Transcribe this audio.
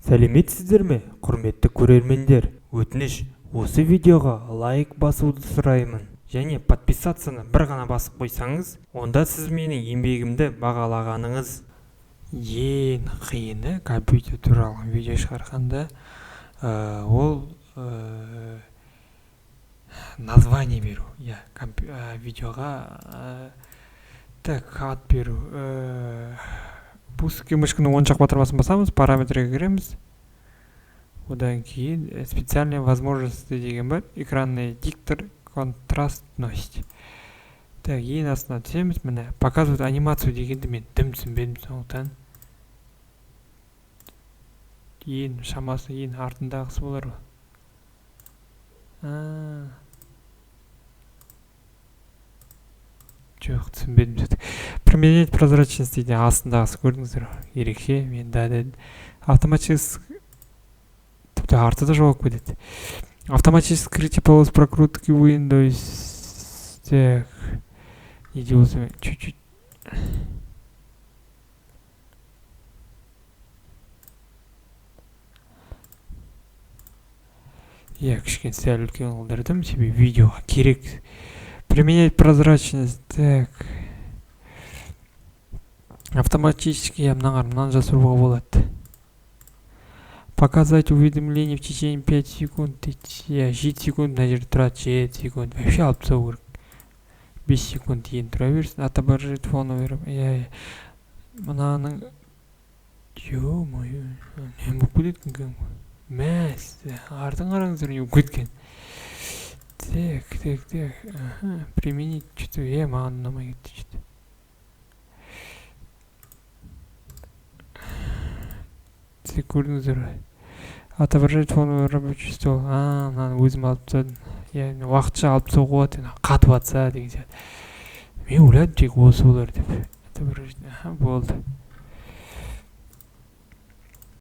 Сәлеметсіздер ме, құрметті көрермендер? Өтініш, осы видеоға лайк басуды сұраймын. Және подписацияны бір ғана басып қойсаңыз, онда сіз менің еңбегімді бағалағаныңыз. Ең қиыны компьютер туралы видео шығарғанда ол название беру. Видеоға ат беру. Пуск мышканың оң жақ батырмасын басамыз, параметрге кіреміз. Одан кейін специальные возможности деген бар. Экранный диктор, контрастность. Так, ең астына түсеміз. Міне, показывать анимацию дегенді мен дым түсінбедім сондықтан. Ең шамасы, ең артындағысы болар ғой. Жоқ, түсінбедім сөйтіп. Применять прозрачность дейді, астындағысы көрдіңіздер. Ерекше, мен дәді автоматически тіпті артыда жауап кетеді. Автоматически скрытие полос прокрутки Windows. Так, неде осы чуть-чуть. Кішкен сәл үлкен қылдырдым, себебі видеоға керек. Применять прозрачность. Так. Автоматически мынаны жасыруға болады. Показать уведомление в течение 5 секунд. 7 секунд мына жерде тұрады, 7 секунд. Вообще алып тастау керек. 5 секунд ең тұра берсін. Отображает фоновый. Мынаның ё-моё, не болып кететін кім? Мәсті, артын қараңыздар, не болып кеткен. Так. Применить что-то. Маған ұнамай кетті что-то. Көрдіңіздер ғой. Отображает фоновый рабочий стол. Мынаны өзім алып тастадым. Уақытша алып тастау болады, қатып атса деген сияқты. Мен ойладым тек осы болар деп. Отображение, болды.